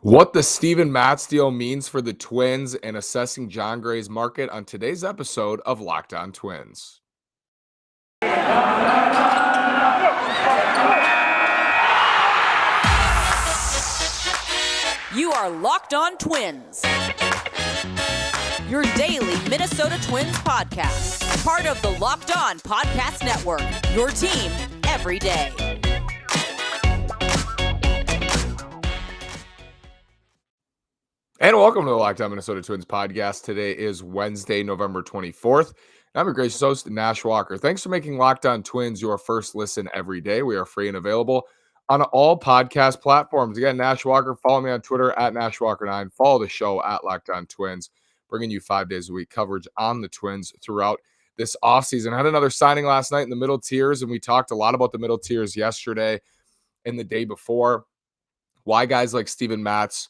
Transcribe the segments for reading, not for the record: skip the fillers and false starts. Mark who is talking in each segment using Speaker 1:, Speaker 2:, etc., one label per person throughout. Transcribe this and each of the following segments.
Speaker 1: What the Steven Matz deal means for the Twins and assessing John Gray's market on today's episode of Locked On Twins.
Speaker 2: You are Locked On Twins, your daily Minnesota Twins podcast, part of the Locked On Podcast Network, your team every day.
Speaker 1: And welcome to the Locked On Minnesota Twins podcast. Today is Wednesday, November 24th. I'm your gracious host, Nash Walker. Thanks for making Locked On Twins your first listen every day. We are free and available on all podcast platforms. Again, Nash Walker. Follow me on Twitter at NashWalker9. Follow the show at Locked On Twins, bringing you 5 days a week coverage on the Twins throughout this offseason. I had another signing last night in the middle tiers, and we talked a lot about the middle tiers yesterday and the day before. Why guys like Steven Matz,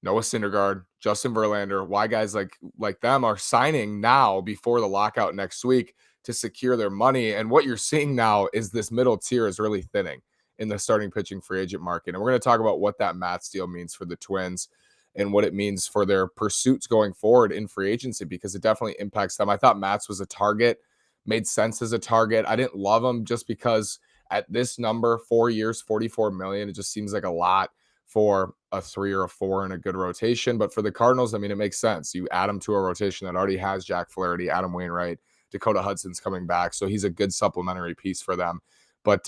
Speaker 1: Noah Syndergaard, Justin Verlander, why guys like them are signing now before the lockout next week to secure their money. And what you're seeing now is this middle tier is really thinning in the starting pitching free agent market. And we're going to talk about what that Matz deal means for the Twins and what it means for their pursuits going forward in free agency, because it definitely impacts them. I thought Matz was a target, made sense as a target. I didn't love him just because at this number, 4 years, $44 million, it just seems like a lot for a 3 or a 4 in a good rotation. But for the Cardinals, I mean, it makes sense. You add him to a rotation that already has Jack Flaherty, Adam Wainwright, Dakota Hudson's coming back. So he's a good supplementary piece for them. But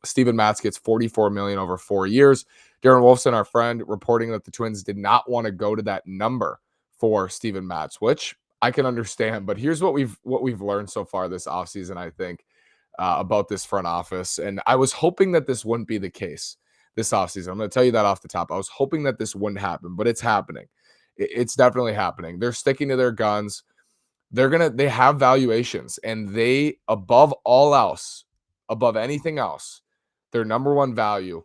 Speaker 1: Steven Matz gets $44 million over 4 years. Darren Wolfson, our friend, reporting that the Twins did not want to go to that number for Steven Matz, which I can understand. But here's what we've learned so far this offseason, I think, about this front office. And I was hoping that this wouldn't be the case this offseason. I'm going to tell you that off the top. I was hoping that this wouldn't happen, but it's happening. It's definitely happening. They're sticking to their guns. They have valuations, and they, above all else, above anything else, their number one value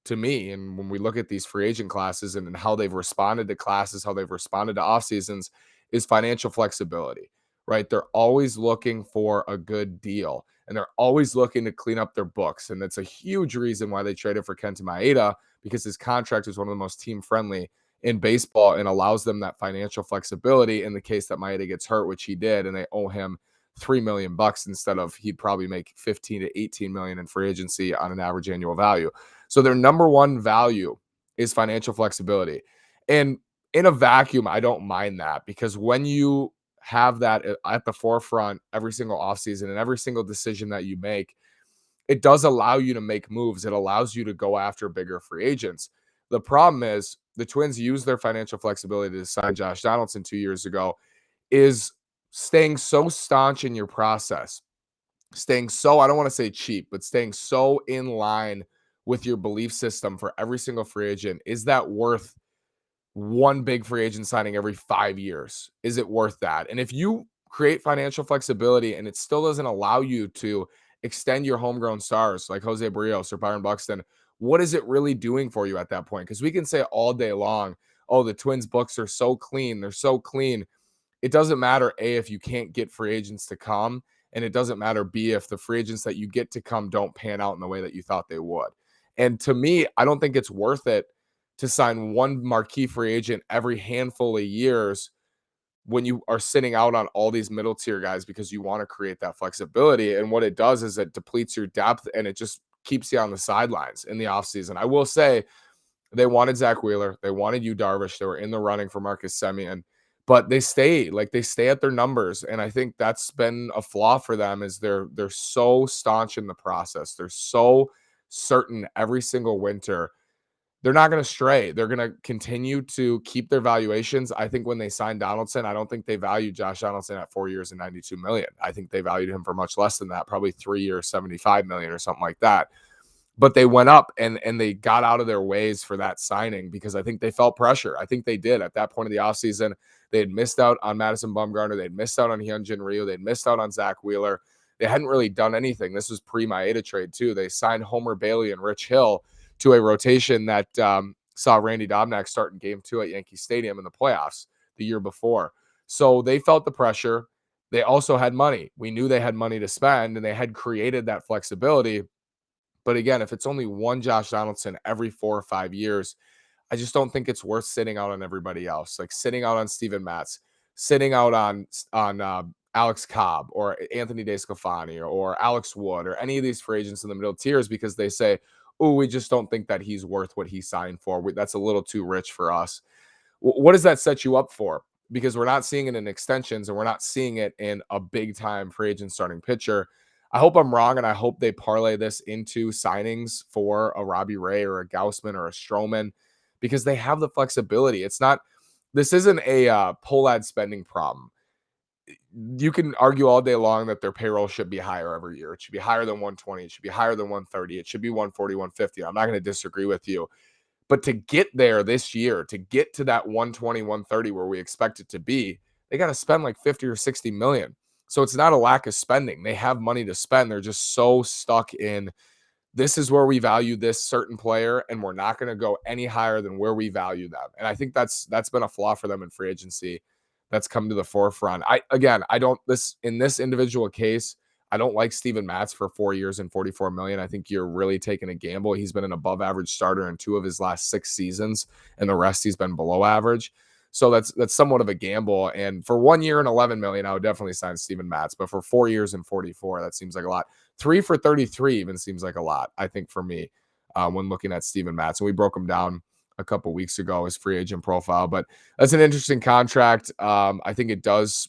Speaker 1: to me, and when we look at these free agent classes and how they've responded to classes, how they've responded to off seasons, is financial flexibility, right? They're always looking for a good deal, and they're always looking to clean up their books. And that's a huge reason why they traded for Kenta Maeda, because his contract is one of the most team friendly in baseball and allows them that financial flexibility in the case that Maeda gets hurt, which he did, and they owe him $3 million instead of he'd probably make 15 to 18 million in free agency on an average annual value. So their number one value is financial flexibility. And in a vacuum, I don't mind that, because when you have that at the forefront every single offseason and every single decision that you make, it does allow you to make moves. It allows you to go after bigger free agents. The problem is the Twins use their financial flexibility to sign Josh Donaldson 2 years ago, is staying so staunch in your process, staying so, I don't want to say cheap, but staying so in line with your belief system for every single free agent. Is that worth one big free agent signing every 5 years? Is it worth that? And if you create financial flexibility and it still doesn't allow you to extend your homegrown stars like Jose Barrios or Byron Buxton, what is it really doing for you at that point? Because we can say all day long, oh, the Twins books are so clean. They're so clean. It doesn't matter, A, if you can't get free agents to come, and it doesn't matter, B, if the free agents that you get to come don't pan out in the way that you thought they would. And to me, I don't think it's worth it to sign one marquee free agent every handful of years when you are sitting out on all these middle tier guys, because you want to create that flexibility. And what it does is it depletes your depth, and it just keeps you on the sidelines in the offseason. I will say they wanted Zach Wheeler. They wanted Yu Darvish. They were in the running for Marcus Semien, but they stay at their numbers. And I think that's been a flaw for them, is they're so staunch in the process. They're so certain every single winter. They're not going to stray. They're going to continue to keep their valuations. I think when they signed Donaldson, I don't think they valued Josh Donaldson at 4 years and $92 million. I think they valued him for much less than that, probably 3 years, $75 million or something like that. But they went up and they got out of their ways for that signing, because I think they felt pressure. I think they did at that point of the offseason. They had missed out on Madison Bumgarner. They'd missed out on Hyunjin Ryu. They'd missed out on Zach Wheeler. They hadn't really done anything. This was pre-Maeda trade too. They signed Homer Bailey and Rich Hill to a rotation that saw Randy Dobnak start in Game 2 at Yankee Stadium in the playoffs the year before. So they felt the pressure. They also had money. We knew they had money to spend, and they had created that flexibility. But again, if it's only one Josh Donaldson every 4 or 5 years, I just don't think it's worth sitting out on everybody else, like sitting out on Steven Matz, sitting out on Alex Cobb or Anthony DeSclafani or Alex Wood or any of these free agents in the middle tiers because they say, "Oh, we just don't think that he's worth what he signed for. That's a little too rich for us." What does that set you up for? Because we're not seeing it in extensions and we're not seeing it in a big time free agent starting pitcher. I hope I'm wrong, and I hope they parlay this into signings for a Robbie Ray or a Gaussman or a Stroman because they have the flexibility. This isn't a pull ad spending problem. You can argue all day long that their payroll should be higher every year. It should be higher than 120. It should be higher than 130. It should be 140, 150. I'm not going to disagree with you. But to get there this year, to get to that 120, 130 where we expect it to be, they got to spend like 50 or 60 million. So it's not a lack of spending. They have money to spend. They're just so stuck in this is where we value this certain player, and we're not going to go any higher than where we value them. And I think that's been a flaw for them in free agency that's come to the forefront. I don't this in this individual case, I don't like Steven Matz for 4 years and 44 million. I think you're really taking a gamble. He's been an above average starter in 2 of his last 6 seasons, and the rest he's been below average. So that's somewhat of a gamble. And for 1 year and 11 million, I would definitely sign Steven Matz. But for 4 years and 44, that seems like a lot. 3 for 33 even seems like a lot, I think, for me, when looking at Steven Matz. And we broke him down a couple weeks ago, his free agent profile. But that's an interesting contract. I think it does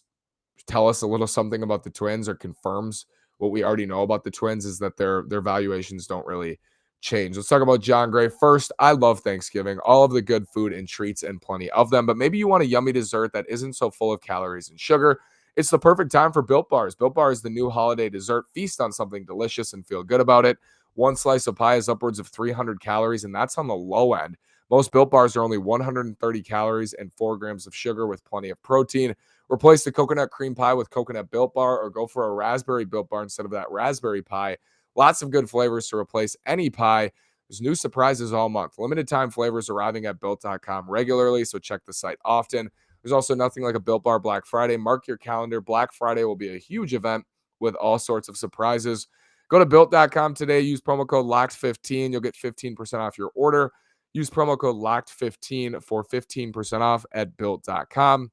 Speaker 1: tell us a little something about the Twins, or confirms what we already know about the Twins, is that their valuations don't really change. Let's talk about John Gray first. I love Thanksgiving, all of the good food and treats and plenty of them, but maybe you want a yummy dessert that isn't so full of calories and sugar. It's the perfect time for Built Bars. Built Bar is the new holiday dessert. Feast on something delicious and feel good about it. One slice of pie is upwards of 300 calories, and that's on the low end. Most Built Bars are only 130 calories and 4 grams of sugar with plenty of protein. Replace the coconut cream pie with coconut Built Bar, or go for a raspberry Built Bar instead of that raspberry pie. Lots of good flavors to replace any pie. There's new surprises all month. Limited time flavors arriving at built.com regularly, so check the site often. There's also nothing like a Built Bar Black Friday. Mark your calendar. Black Friday will be a huge event with all sorts of surprises. Go to built.com today. Use promo code LOCKED15. You'll get 15% off your order. Use promo code LOCKED15 for 15% off at built.com.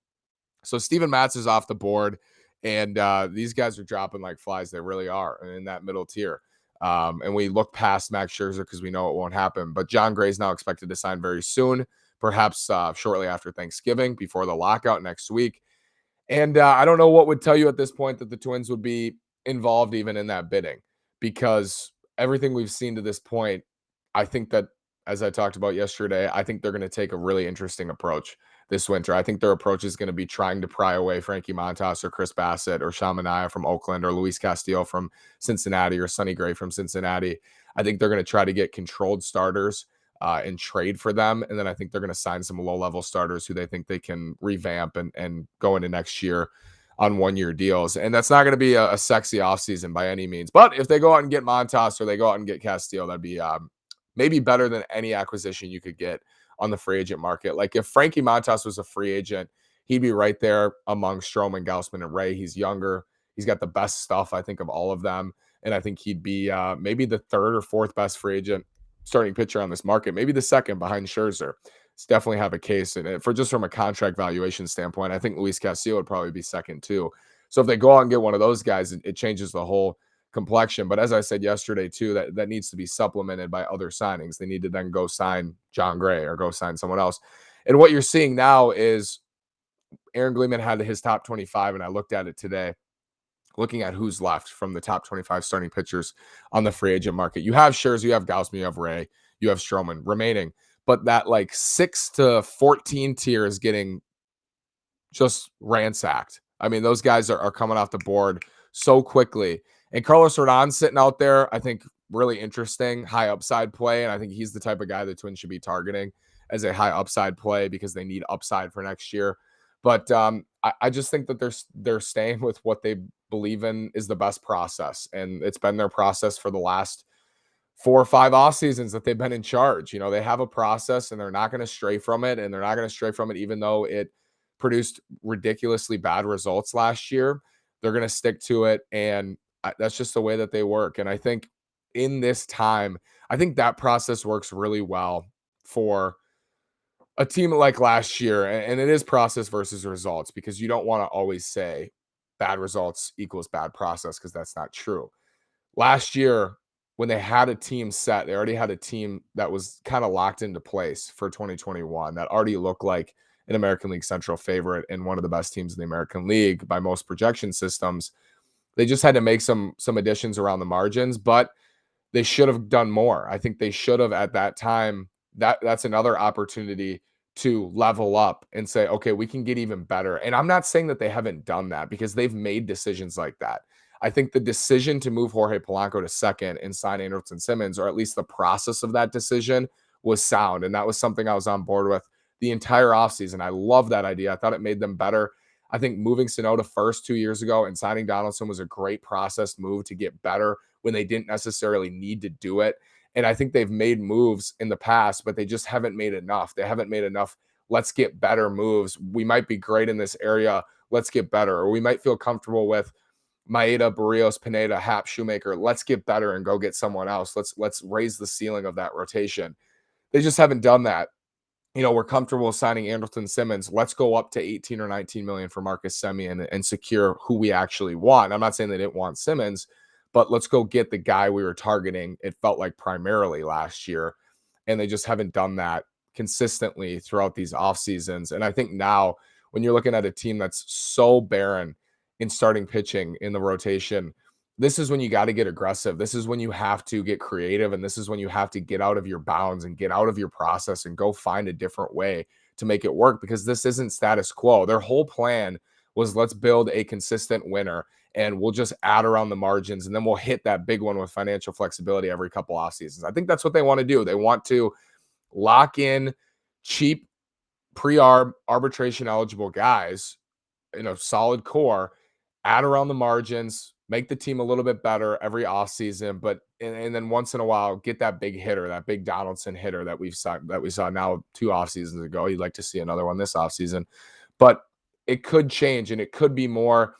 Speaker 1: So Steven Matz is off the board, and these guys are dropping like flies. They really are in that middle tier. And we look past Max Scherzer because we know it won't happen. But John Gray is now expected to sign very soon, perhaps shortly after Thanksgiving, before the lockout next week. And I don't know what would tell you at this point that the Twins would be involved even in that bidding, because everything we've seen to this point, I think that, as I talked about yesterday, I think they're going to take a really interesting approach this winter. I think their approach is going to be trying to pry away Frankie Montas or Chris Bassett or Sean Manaea from Oakland or Luis Castillo from Cincinnati or Sonny Gray from Cincinnati. I think they're going to try to get controlled starters and trade for them. And then I think they're going to sign some low-level starters who they think they can revamp and go into next year on one-year deals. And that's not going to be a sexy offseason by any means. But if they go out and get Montas or they go out and get Castillo, that'd be maybe better than any acquisition you could get on the free agent market. Like if Frankie Montas was a free agent, he'd be right there among Stroman, Gaussman, and Ray. He's younger. He's got the best stuff, I think, of all of them. And I think he'd be maybe the 3rd or 4th best free agent starting pitcher on this market, maybe the 2nd behind Scherzer. It's definitely have a case. And for just from a contract valuation standpoint, I think Luis Castillo would probably be 2nd too. So if they go out and get one of those guys, it changes the whole complexion. But as I said yesterday too, that needs to be supplemented by other signings. They need to then go sign John Gray or go sign someone else. And what you're seeing now is Aaron Gleeman had his top 25, and I looked at it today, looking at who's left from the top 25 starting pitchers on the free agent market. You have Scherzer, you have Gaussman, you have Ray, you have Stroman remaining, but that like 6 to 14 tier is getting just ransacked. I mean, those guys are coming off the board so quickly. And Carlos Rodon sitting out there, I think really interesting, high upside play. And I think he's the type of guy the Twins should be targeting as a high upside play because they need upside for next year. But I just think that they're staying with what they believe in is the best process. And it's been their process for the last 4 or 5 off seasons that they've been in charge. You know, they have a process and they're not going to stray from it. And they're not going to stray from it, even though it produced ridiculously bad results last year. They're going to stick to it. And that's just the way that they work. And I think in this time, I think that process works really well for a team like last year, and it is process versus results, because you don't want to always say bad results equals bad process, because that's not true. Last year, when they had a team set, they already had a team that was kind of locked into place for 2021 that already looked like an American League Central favorite and one of the best teams in the American League by most projection systems. They just had to make some additions around the margins, but they should have done more. I think they should have at that time. That's another opportunity to level up and say, okay, we can get even better. And I'm not saying that they haven't done that, because they've made decisions like that. I think the decision to move Jorge Polanco to second and sign Andrelton Simmons, or at least the process of that decision, was sound. And that was something I was on board with the entire offseason. I love that idea. I thought it made them better. I think moving Sano to first 2 years ago and signing Donaldson was a great process move to get better when they didn't necessarily need to do it. And I think they've made moves in the past, but they just haven't made enough. They haven't made enough. Let's get better moves. We might be great in this area. Let's get better. Or we might feel comfortable with Maeda, Barrios, Pineda, Hap, Shoemaker. Let's get better and go get someone else. Let's raise the ceiling of that rotation. They just haven't done that. We're comfortable signing Andrelton Simmons. Let's go up to 18 or 19 million for Marcus Semien and secure who we actually want. I'm not saying they didn't want Simmons, but let's go get the guy we were targeting, it felt like, primarily last year. And they just haven't done that consistently throughout these off seasons. And I think now, when you're looking at a team that's so barren in starting pitching in the rotation, this is when you got to get aggressive. This is when you have to get creative. And this is when you have to get out of your bounds and get out of your process and go find a different way to make it work, because this isn't status quo. Their whole plan was, let's build a consistent winner and we'll just add around the margins, and then we'll hit that big one with financial flexibility every couple off seasons. I think that's what they want to do. They want to lock in cheap pre-arb arbitration eligible guys in a solid core, add around the margins, make the team a little bit better every offseason, but and then once in a while get that big hitter, that big Donaldson hitter that we saw now 2 off seasons ago. You'd like to see another one this offseason. But it could change, and it could be more.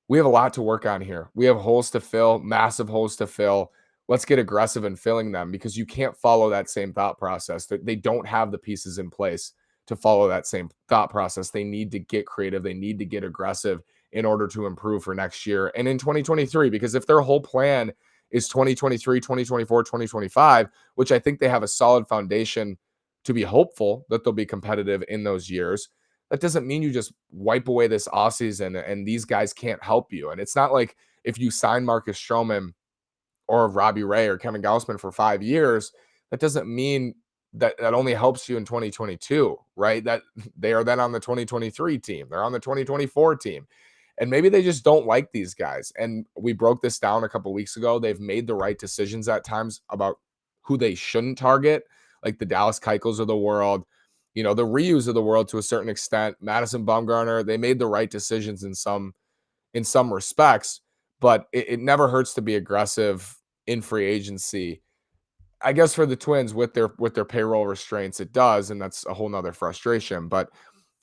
Speaker 1: We have a lot to work on here. We have holes to fill, massive holes to fill. Let's get aggressive in filling them, because you can't follow that same thought process. They don't have the pieces in place to follow that same thought process. They need to get creative. They need to get aggressive in order to improve for next year and in 2023. Because if their whole plan is 2023, 2024, 2025, which I think they have a solid foundation to be hopeful that they'll be competitive in those years, that doesn't mean you just wipe away this offseason and these guys can't help you. And it's not like if you sign Marcus Stroman or Robbie Ray or Kevin Gausman for 5 years, that doesn't mean that only helps you in 2022, right? That they are then on the 2023 team. They're on the 2024 team. And maybe they just don't like these guys. And we broke this down a couple weeks ago. They've made the right decisions at times about who they shouldn't target, like the Dallas Keuchels of the world, the Ryus of the world to a certain extent, Madison Bumgarner. They made the right decisions in some respects, but it never hurts to be aggressive in free agency. I guess for the Twins with their payroll restraints, it does, and that's a whole nother frustration. But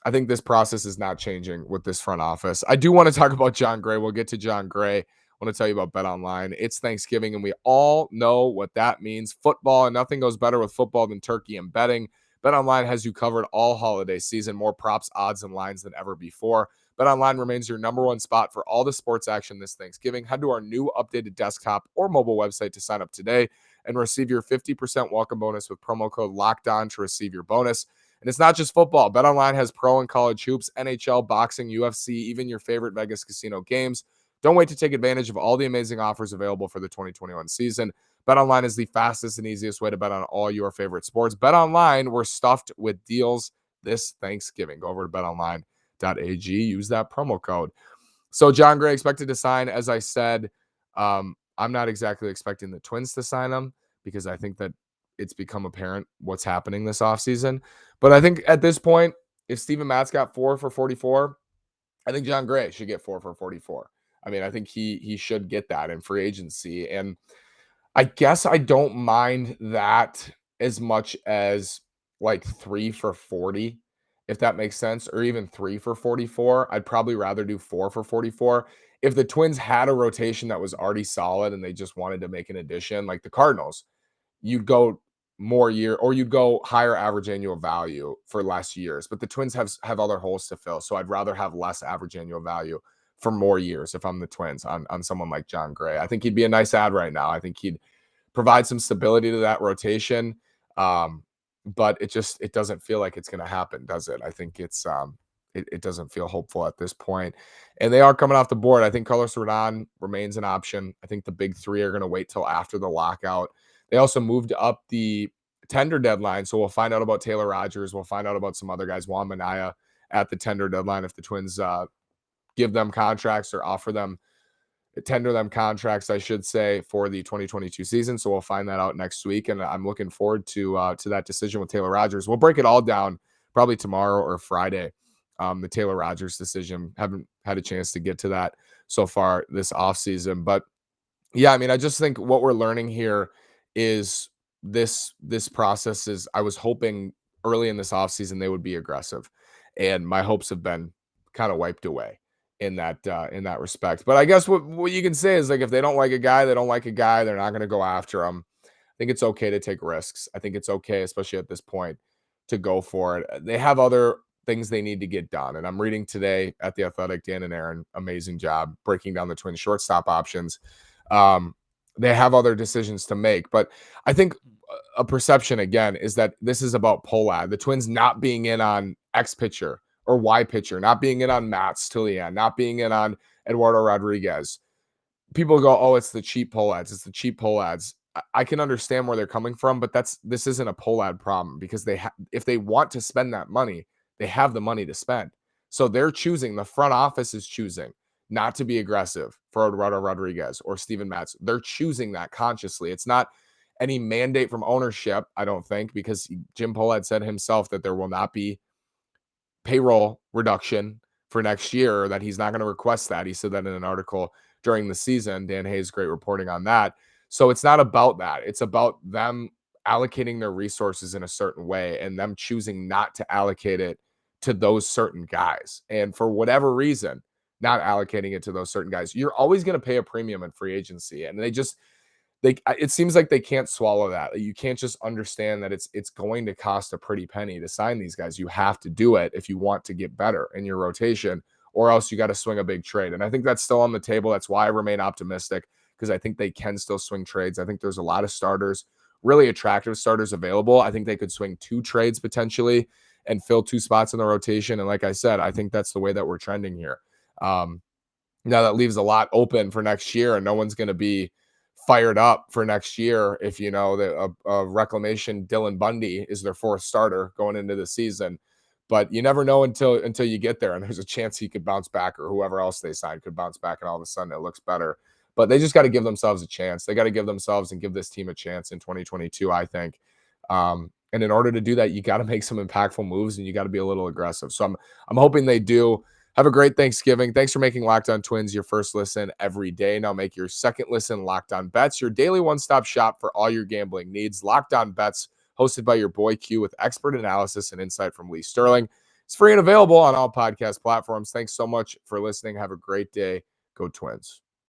Speaker 1: I think this process is not changing with this front office. I do want to talk about John Gray. We'll get to John Gray. I want to tell you about BetOnline. It's Thanksgiving, and we all know what that means. Football, and nothing goes better with football than turkey and betting. BetOnline has you covered all holiday season, more props, odds, and lines than ever before. BetOnline remains your number one spot for all the sports action this Thanksgiving. Head to our new updated desktop or mobile website to sign up today and receive your 50% welcome bonus with promo code LOCKEDON to receive your bonus. And it's not just football. BetOnline has pro and college hoops, NHL, boxing, UFC, even your favorite Vegas casino games. Don't wait to take advantage of all the amazing offers available for the 2021 season. BetOnline is the fastest and easiest way to bet on all your favorite sports. BetOnline, we're stuffed with deals this Thanksgiving. Go over to betonline.ag. Use that promo code. So John Gray expected to sign, as I said. I'm not exactly expecting the Twins to sign him, because I think that it's become apparent what's happening this offseason. But I think at this point, if Steven Matz got 4 for 44, I think John Gray should get 4 for 44. I mean, I think he should get that in free agency. And I guess I don't mind that as much as like 3 for 40, if that makes sense, or even 3 for 44. I'd probably rather do 4 for 44. If the Twins had a rotation that was already solid and they just wanted to make an addition, like the Cardinals, you'd go more year, or you'd go higher average annual value for less years. But the Twins have other holes to fill. So I'd rather have less average annual value for more years if I'm the Twins on someone like John Gray. I think he'd be a nice ad right now. I think he'd provide some stability to that rotation. But it doesn't feel like it's going to happen, does it? I think it doesn't feel hopeful at this point. And they are coming off the board. I think Carlos Rodon remains an option. I think the big three are going to wait till after the lockout. They also moved up the tender deadline, so we'll find out about Taylor Rogers. We'll find out about some other guys, Juan Minaya, at the tender deadline if the Twins give them contracts or tender them contracts, I should say, for the 2022 season. So we'll find that out next week, and I'm looking forward to that decision with Taylor Rogers. We'll break it all down probably tomorrow or Friday. The Taylor Rogers decision, haven't had a chance to get to that so far this offseason. But yeah, I mean, I just think what we're learning here is this process is, I was hoping early in this offseason they would be aggressive, and my hopes have been kind of wiped away in that respect. But I guess what you can say is, like, if they don't like a guy, they don't like a guy. They're not going to go after him. I think it's okay to take risks. I think it's okay, especially at this point, to go for it. They have other things they need to get done. And I'm reading today at The Athletic, Dan and Aaron, amazing job breaking down the Twins shortstop options. They have other decisions to make, but I think a perception again is that this is about Polad, the Twins not being in on X pitcher or Y pitcher, not being in on Matt Stillian, not being in on Eduardo Rodriguez. People go, oh, it's the cheap Polads. It's the cheap Polads. I can understand where they're coming from, but this isn't a Polad problem, because if they want to spend that money, they have the money to spend. So they're choosing, the front office is choosing not to be aggressive for Eduardo Rodriguez or Steven Matz. They're choosing that consciously. It's not any mandate from ownership, I don't think, because Jim Polad said himself that there will not be payroll reduction for next year, that he's not going to request that. He said that in an article during the season. Dan Hayes, great reporting on that. So it's not about that. It's about them allocating their resources in a certain way and them choosing not to allocate it to those certain guys. And for whatever reason, not allocating it to those certain guys. You're always going to pay a premium in free agency. And it seems like they can't swallow that. You can't just understand that it's going to cost a pretty penny to sign these guys. You have to do it if you want to get better in your rotation, or else you got to swing a big trade. And I think that's still on the table. That's why I remain optimistic, because I think they can still swing trades. I think there's a lot of starters, really attractive starters available. I think they could swing 2 trades potentially and fill 2 spots in the rotation. And like I said, I think that's the way that we're trending here. Now that leaves a lot open for next year, and no one's going to be fired up for next year if that a reclamation Dylan Bundy is their 4th starter going into the season. But you never know until you get there, and there's a chance he could bounce back, or whoever else they sign could bounce back, and all of a sudden it looks better. But they just got to give themselves a chance. They got to give themselves and give this team a chance in 2022, I think. And in order to do that, you got to make some impactful moves, and you got to be a little aggressive. So I'm hoping they do. Have a great Thanksgiving. Thanks for making Locked On Twins your first listen every day. Now make your second listen Locked On Bets, your daily one-stop shop for all your gambling needs. Locked On Bets, hosted by your boy Q, with expert analysis and insight from Lee Sterling. It's free and available on all podcast platforms. Thanks so much for listening. Have a great day. Go Twins.